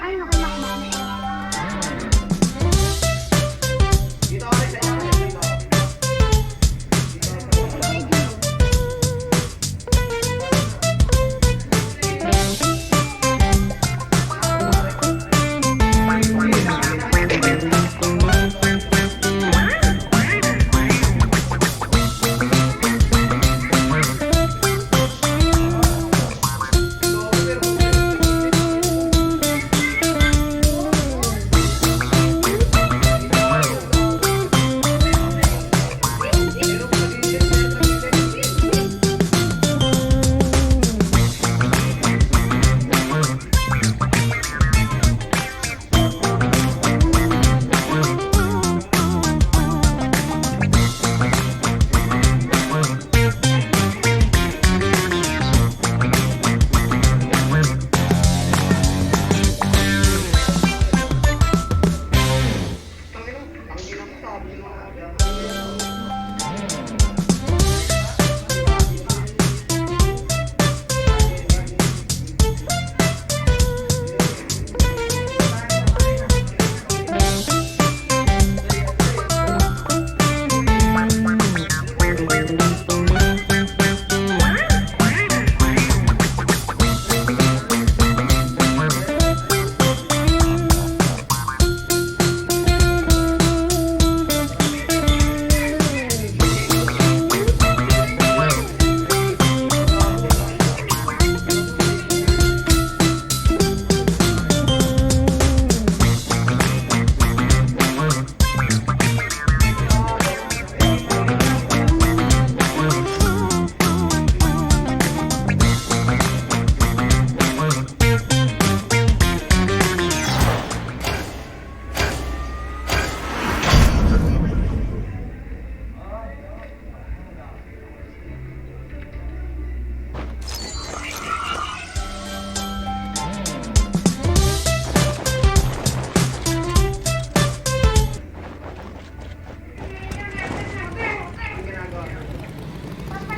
Ay, nakimakmak na eh. Dito ako sa inyo. Dito.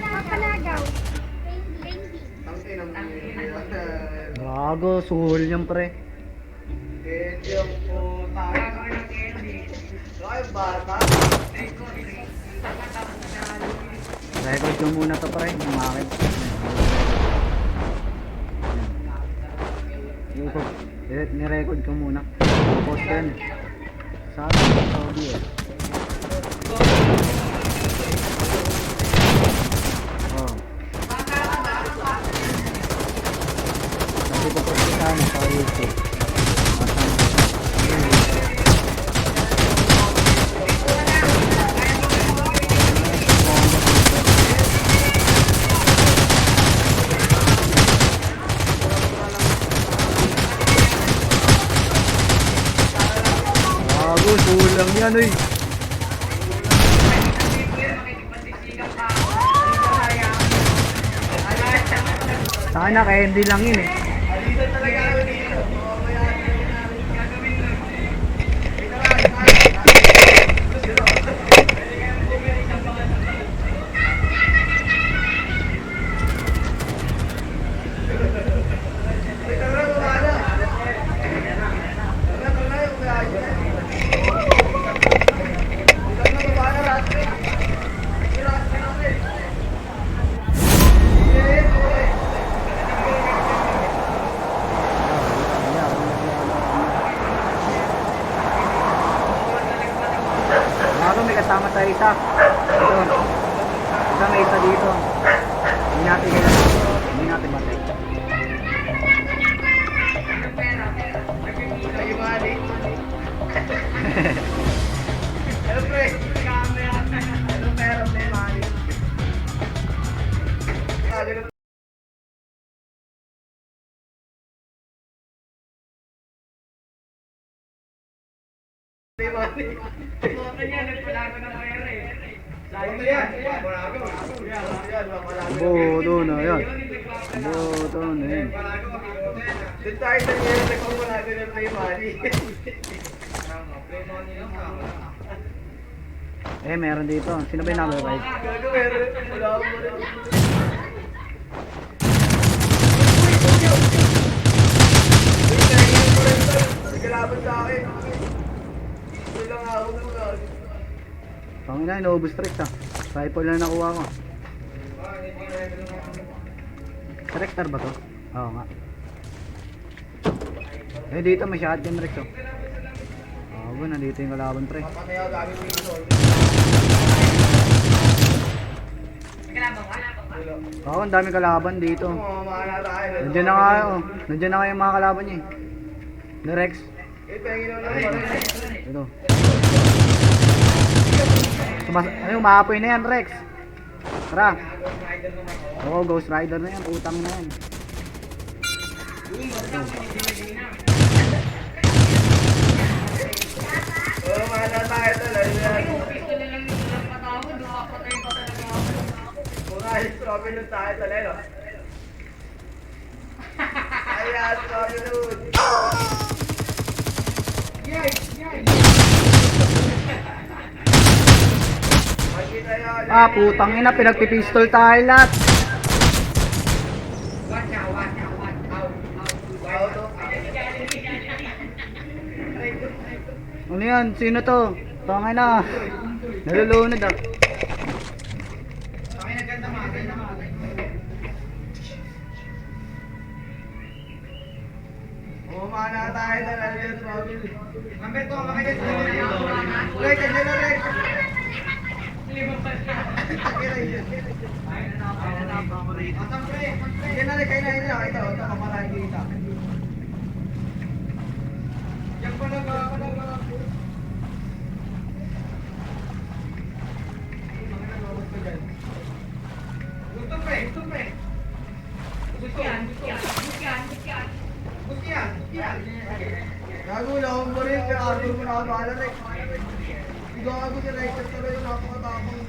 Papalagaw. Gago, suhol yan pre. Candy ang puta. Ay, bata. Record ko muna to pre, yung akin. Ni-record ko muna. Post ko yan. Sa Saudi eh. Oh. Sabi ko post ko sana sa YouTube. Gago, sulang yan eh. Sana candy lang yun eh. Gago, may kasama tayo isa. Ito. Isa may isa dito. Hindi natin kailangan. Hindi natin batay. Ay, mali. Hello, pre. Hello, pero may mali. May mali. Bodo na yan. Bodo na yan. Doon tayo sa ngayon, nagpapala ko ng play money. Eh, meron dito. Sino ba yung number 5? Gago, meron. Wala akong mali. Pangina, inuubos Rex ah. Rifle na nakuha ko. Rector ba to? Oo nga. Eh dito may shotgun Rex oh. Oo, nandito yung kalaban pre. Papatay ako gamit dito. Oo, ang dami kalaban dito. Mamamana tayo. Nandiyan na nga oh. Nandiyan na nga yung mga kalaban niya eh. Ni Rex. Eh, pengin naman lang pala. Ito. Ano, maapoy na yan Rex. Tara. Oo, Ghost Rider na yan. Utang na yan. Mamamana tayo talaga. Ayos, Robin Hood tayo talaga. Ayos, Robin Hood. Makikita yun. Ah, putang ina, pinagpipistol tayo lahat. Auto. Ano yan? Sino to? Tangay na. Nalulunod ah. Mamamana tayo talaga, Robin Hood. Number 2, makikita yun. Right, andyan na right. Yan na rin, kayo na yun lang. Ito, kapalain kita. Yan pa lang, Gusto pre. Gago, lakong mo rin. Kaya Arthur mo nakabala rin. Gago si Rexter talaga napakatapang.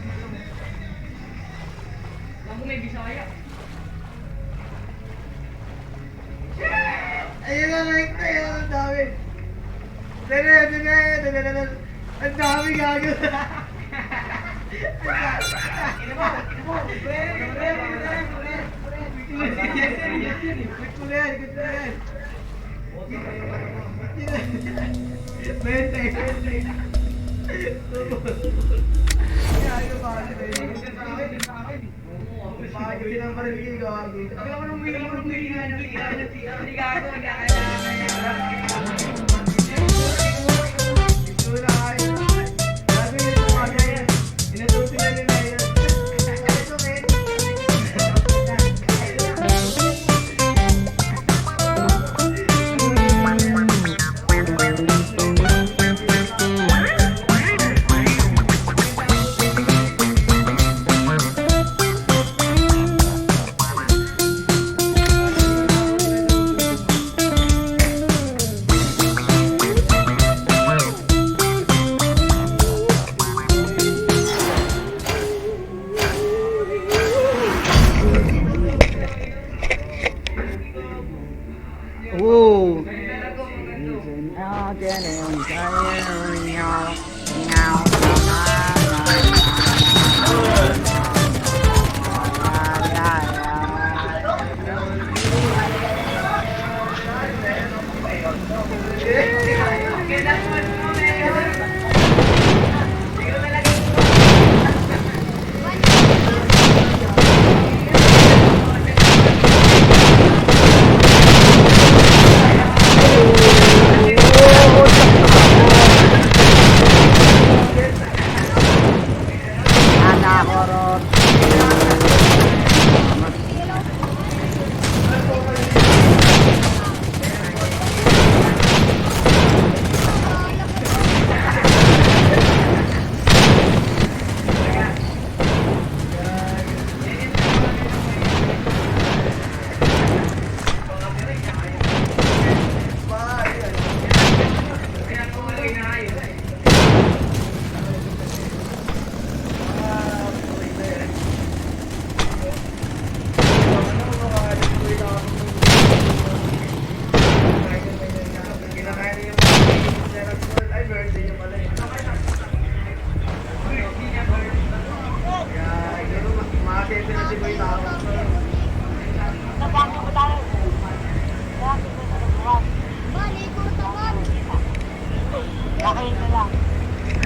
May Bisaya. Ayun na, Rexter. Ang dami. Dene. Ang dami gago. Oh.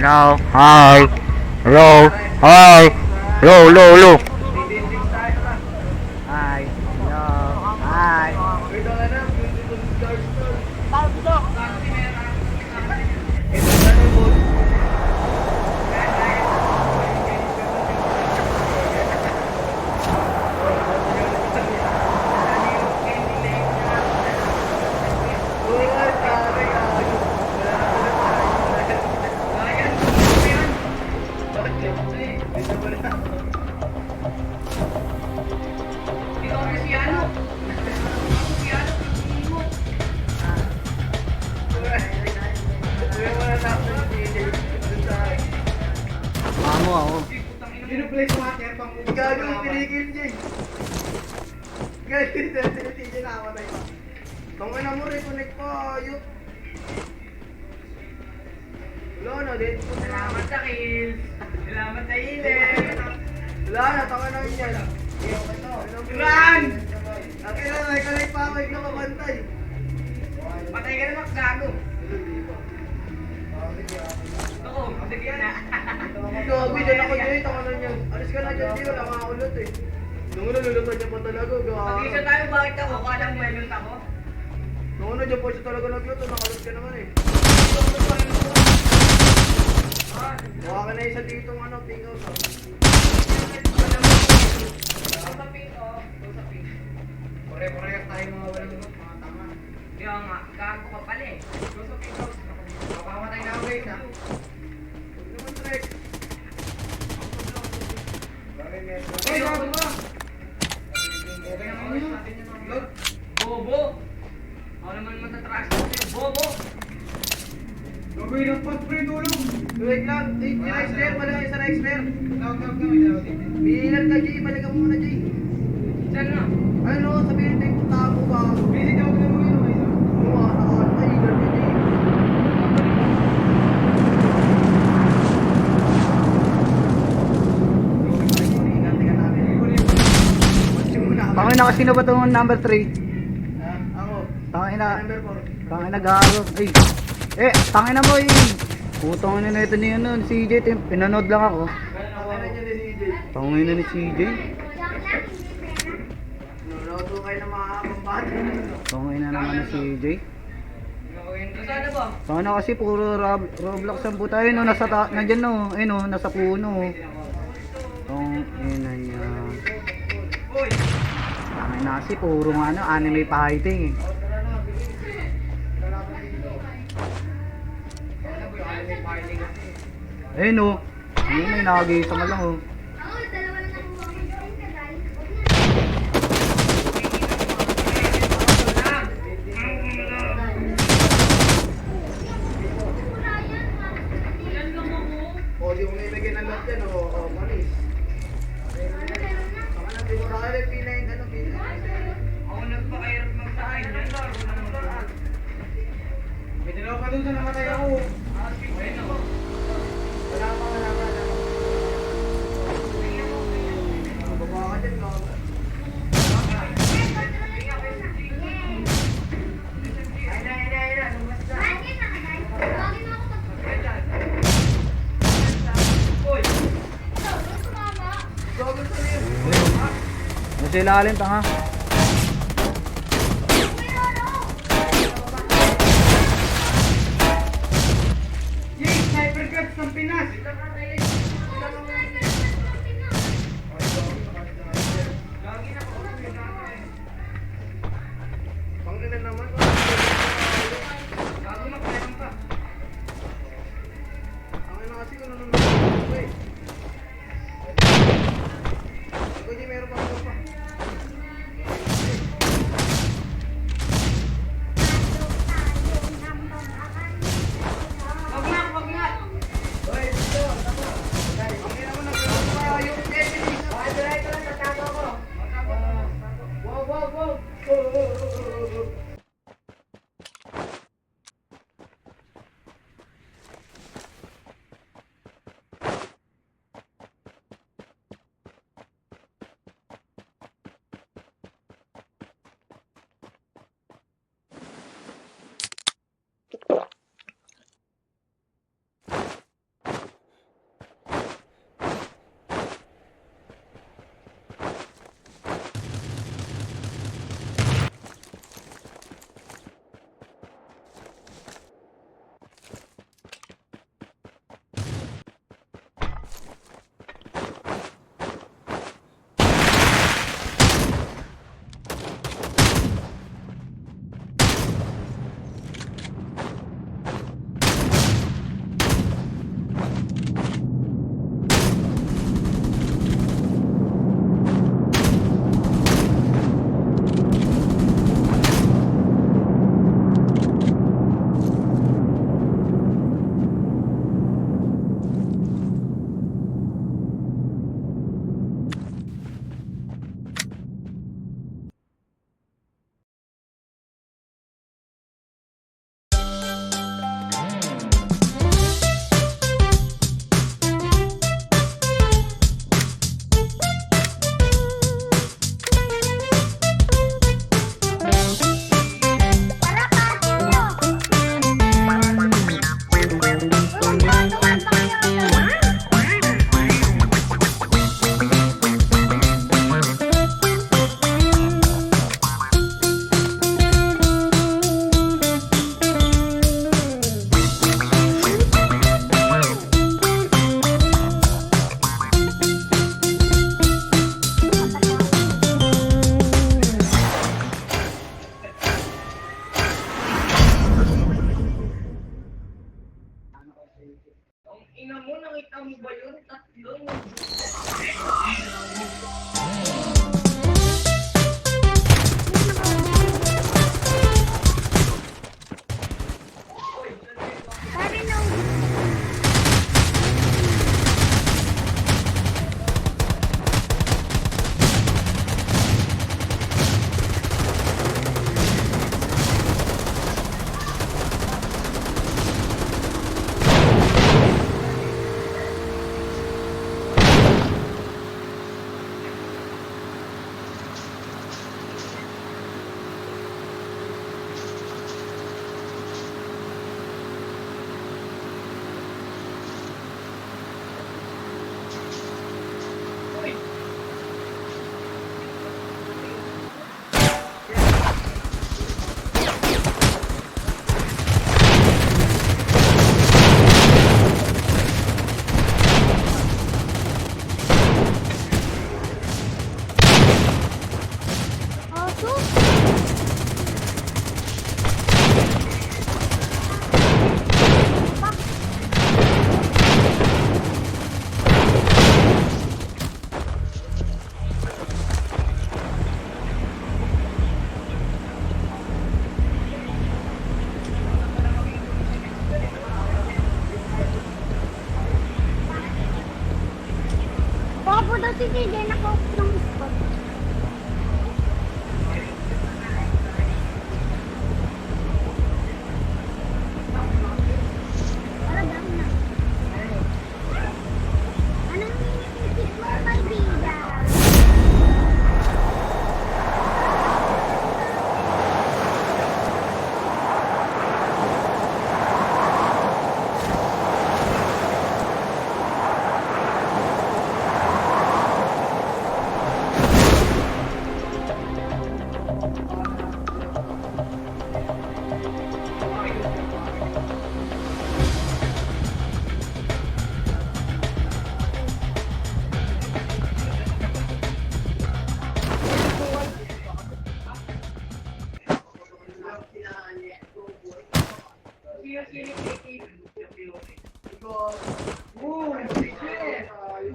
Hello, hi. Hello. Hi. Hello, hello, hello. Hi. Hello. Hi. Wait, ang anak, beautiful stars to. Mamo ako. Pinoplace mo akin pang gago yung pinigil niya eh. Gago yung TJ nakamatay pa. Tong ina mo reconnect pa, ayok. Wala na din. Salamat sa kills. Salamat sa hiling. Wala na, tanga na yun yan. Run! Akin na, may connect pa ako, ikaw mabantay. Patay ka naman, gago. Oo, matigyan na. Gago, dyan ako dyan, tanga na niyan. Alis ka na dyan, di wala makakulot eh. Nung una, lulutan niya pa talaga, gawa. Pag-isa tayo, bakit ako? Kala mo may lunt ako? Nung una, dyan po siya talaga nagluto, nakalot ka naman eh. Baka ka na isa dito ng ano, ping out ah. Pare-pareha tayo mga walang mga tama. Kaya nga, gago ka pala eh. Makamatay na ako guys ha. Huwag naman Trek. Hey, gago ba? Okay naman yun. Look. Bobo! Ako naman matatrash ko sa'yo, bobo! Gagawin ng pot pre tulong. Wait lang. Yung expert, malaki isa na expert. Tawag ka, may tawag dito. Bililan ka Jay, balik ka muna Jay. Saan na? Ano, sabihin natin kung tao ba? Busy daw na mo yun. Oo, nakakanta, ilan ka Jay. Tangin na kasi na ba itong number 3? Ako. Tangin na. Number 4. Tangin na garo. Ay. Tangin na mo eh. Putang ina na ito niya nun. CJ, pinanood lang ako. Ako na dyan ni CJ. Tangin na ni CJ. Nanoto kayo ng mga pambata. Tangin na naman ni CJ. Saan na ba? Tangin na kasi puro Roblox ang puta. Ayun no, nandyan no. Ayun no, nasa puno. Tangin na niya. Uy! Tangin na kasi puro ano, anime fighting eh. Ayun no. Ayun may nakagisa ka lang oh. Ako, dalawa lang ako makakain ka guys. O, di mo nilagay ng lot yan, o, manis. Saka na, pinurali, pinayin, ano, pinayin. Ako nagpakahirap magsahin yan, laro na naman. May dalawa ka dun sa namatay ako. Ayun ako. Wala pa, wala pa, wala pa. Bababa ka dyan, no? Ayun na, lumabas na. Uy! Gagawin ko na yun. Nasa ilalim tanga. Yay, sniper cuts ng Pinas. Pangina naman. Gago magpayang pa. Ang ina kasi kung nanonood ako eh. Ako di meron pa ako pa. ina mo, nakita mo ba yun? Tatlo. Pare no. Oh, two. Papo daw si JJ naka-off ng spot. Tara, dami na. Anong iniisip mo, kaibigan?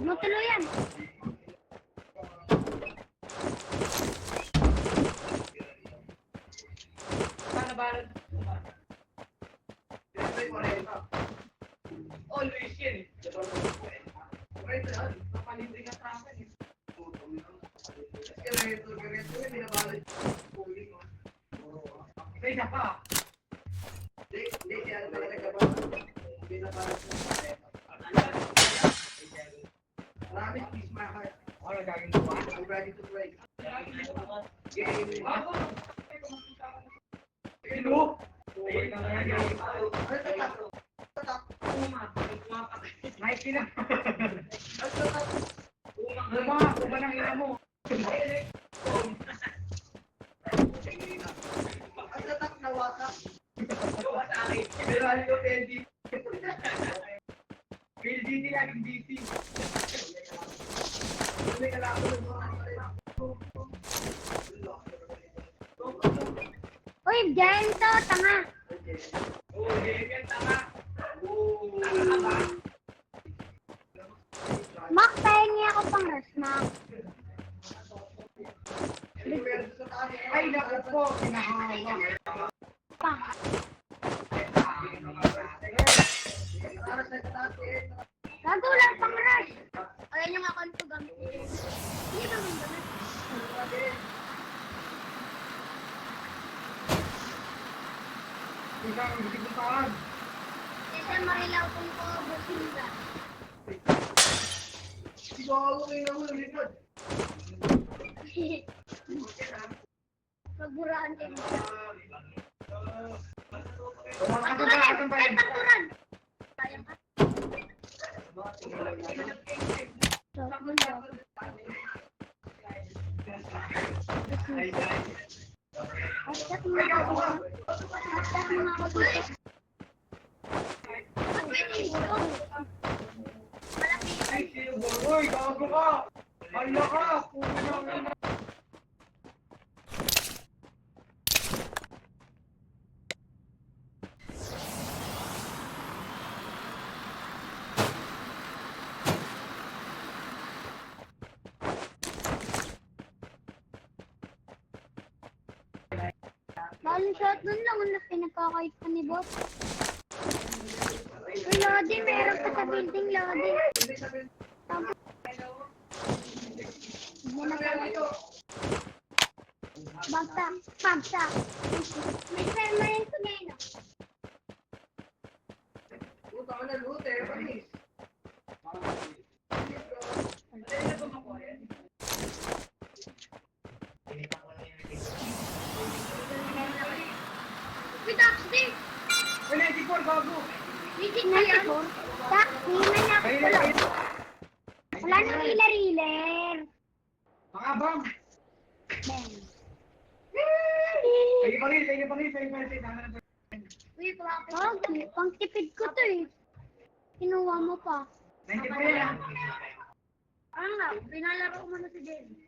Matuluyan. Paano ba? Always yun. Napalibre ka sa akin eh. Isa isa pa. Ano gagawin ko? I'm ready to play. Ako! Hello? Nike na. Uma ng ina mo. Ang tatak na wasak. Gawa sa akin. Pero ano yung LDT? LDT laging DT. Hindi ka lang ako ng Uy, diyan to, tanga. Oo, yan tanga. Tanga ka ba? Mac, pahingi ako pang rush, Mac. Ay, naku po. Pinahawa. Pa. Gago lang pang rush. Ayan yung account ko gamit. Hindi ba mong gamit? Isang hindi ko saan. Kasi marilaw kong ko, businga. Siguro kayo naman ng likod. Magburahan din. Asan ba Ay, yun? paturan! Sayang ka. Sarap mo daw. Hashtag mo na ako. Hashtag mo na ako dito. Ay, sino ba? Uy, gago ka! Hala ka! Puno na ina. Baling shotgun lang, ano pinagkakait pa ni boss. Uy, Lodi, meron pa sa building, Lodi. Yan na pala. Bagsak. May permanent ko ngayon. Puta ka na, lute. Panis. Wait, actually, May 94, gago. legit na yan. Himan na ako pala. Wala nang healer. Makabang. Bang. Sige pa rin. Tama na. Wait, pang tipid ko to eh. Kinuha mo pa. 94 yan. Ano nga, pinalaro ko muna si Jen.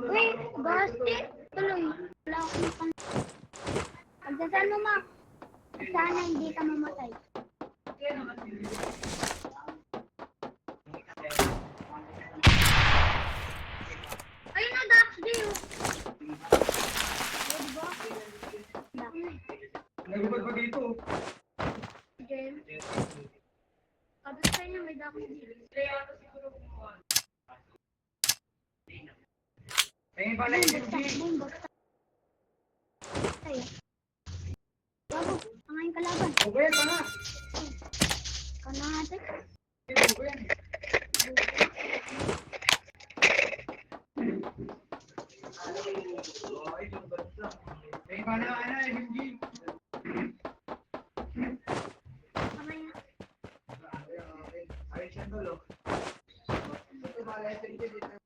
Wait, Basti, tuloy. Wala akong pang... Pagdasal mo, Ma. Sana hindi ka mamatay. Ayun na, Dax, di oh. Diba? Dax. Nagubad pa dito. Jen. Sabi ko sa inyo, may Dax di. Ayun pala yung SMG. Boom, bagsak. Ay. Bago, pangayin kalaban. Ogo yan, tanga. Ikaw na natin. Ogo yan. Ayun pala SMG. Kamay na. Ayos yan, tolo. Ito ba, lesson dito.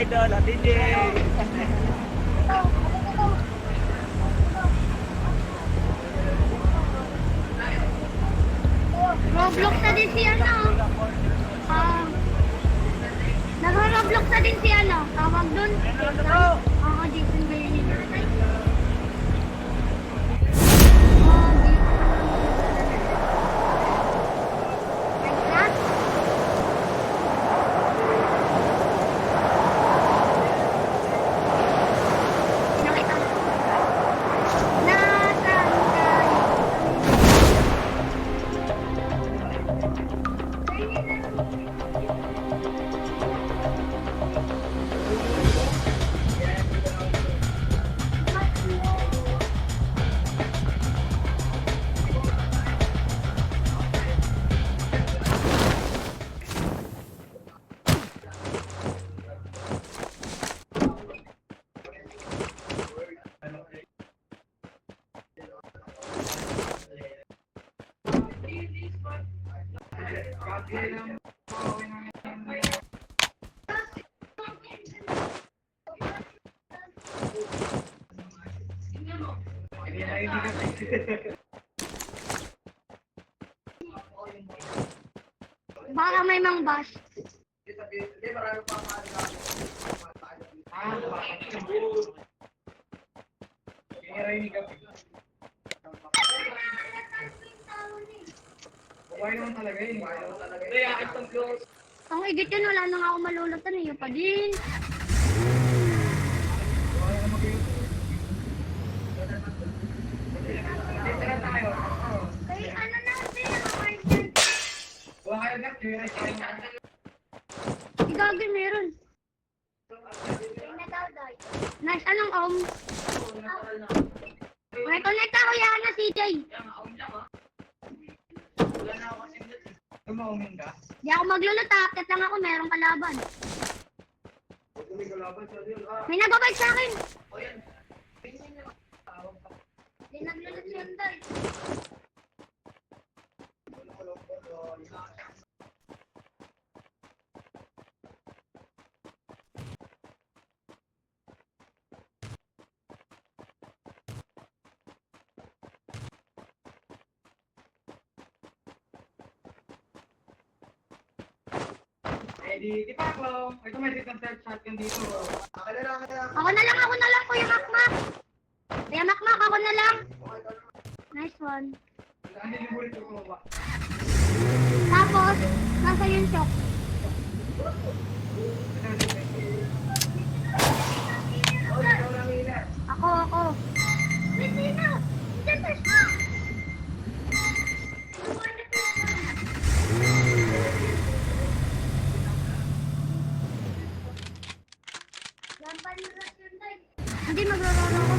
idol, Ate J. Roblox na din si ano. Nagro-Roblox na din si ano. Tawag dun. Oo, Jason Bailey. Baka may mang bus. Ang higit yun, wala na nga ako malulutan eh. Yung pa din. Kay ano natin, Igagay meron. Nice, anong May connect ako yan na CJ. Di ako maglulot, akit lang ako, merong kalaban. May nagbabike sa akin. Di naglulot siya tayo. Di Paklong. Ito may second third shotgun dito. Ako na lang Kuya Makmak. Kuya Makmak, ako na lang. Nice one. Saan din yung bullet ko ba? Tapos, nasa yung shock. Ako. Wait, sino? Diyan sa shock. Hindi maglaro ako.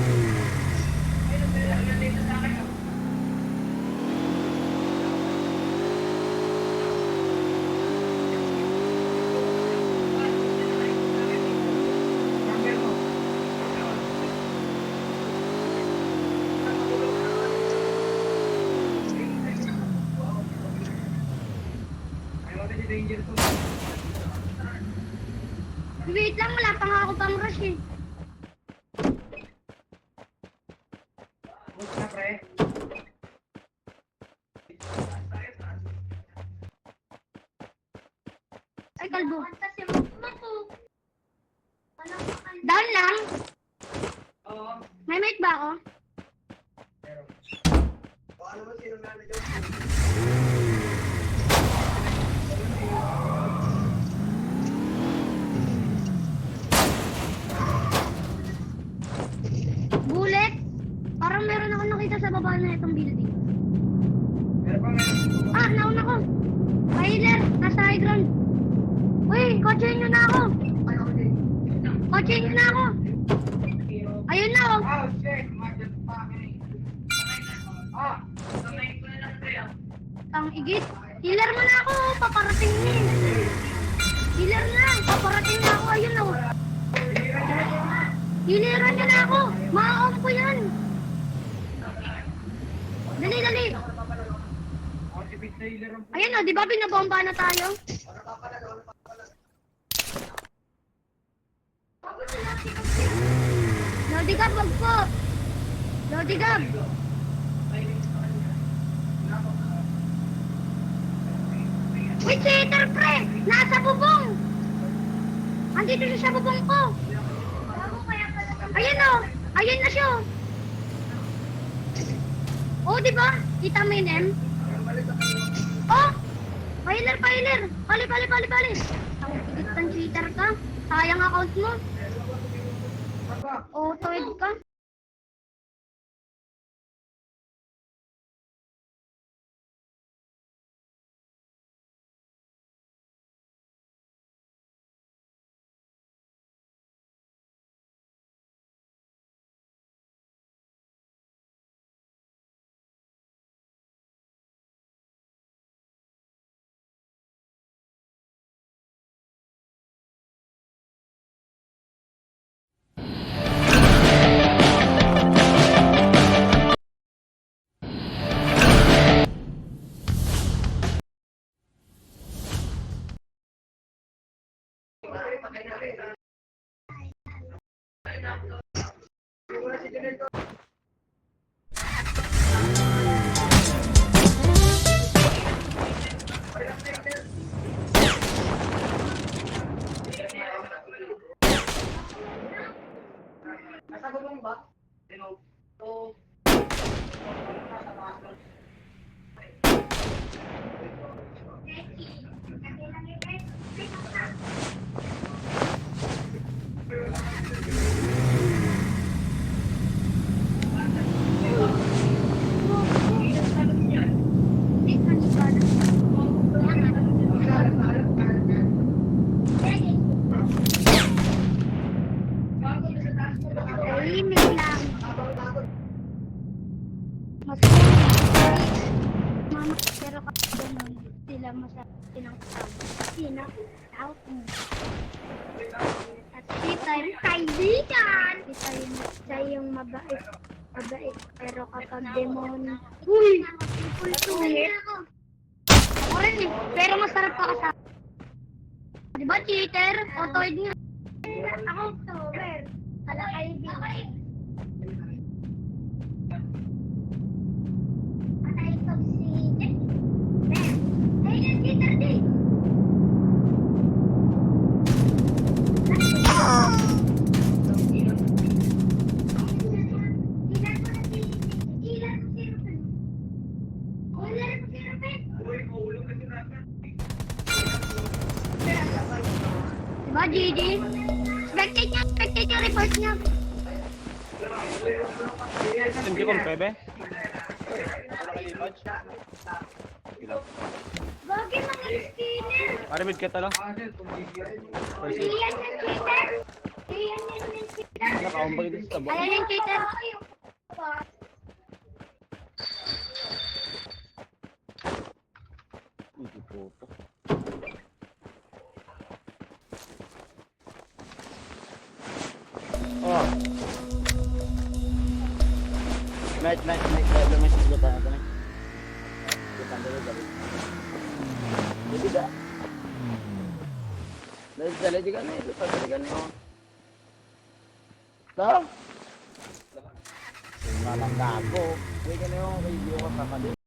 Wait lang, wala pa nga ako pang rush eh. Boost na pre. Ay, kalbo. Down lang? Oo. May mic ba ako? Bullet? Parang meron ako nakita sa baba na itong building. Meron pa meron. Ah, nauna ko. Tyler, nasa high ground. Uy, kotsehin nyo na ako. Kotsehin nyo na ako. Ayun na oh. Oh shit, magdal pa kami. Ang igit. Healer mo na ako, paparating na eh. Healer na, paparating na ako. Ayun oh. Healeran nyo na ako. Ma-off ko yan. Dali. Oh, si Pete Taylor ang Ayun oh, di ba binabomba na tayo? Lodi Gab, wag po. Lodi Gab. Uy, cheater, pre! Nasa bubong! Andito siya sa bubong ko. Ayun o! Ayun na siya. Oh, di ba? Kita mo yun, M? Oh! Piler! Bali! Ang higit kang cheater ka. Sayang account mo. Autoid ka. Nasa bubong ba? Tahimik lang. Mas mama, pero kapag ganun, sila masarap silang out mo. At si tayo kaibigan. Siya yung mabait, pero kapag demon, uy, pulsulit. Ako rin eh, pero masarap pa kasama. Diba cheater? Autoid nga. Ako, sober. Kala kaibigan. Patay ito si Jack. Hey, cheater din. Diba, Gigi? Spectate niya, report niya. Hindi ko pwede. Bagay mga skinner. Marimid ka talo. Iyan yung cheater. Iyan yung cheater. Nakaumbag dito sa tabo. Ayan yung cheater. Hindi po po. Oh. Night, lumesik dito na ito. Kita dulu gabi. Jadi dah. Dari jalan juga nih, lepas juga nih. Tahu? Malang gago. Kaya ganun yung video ko kapatid.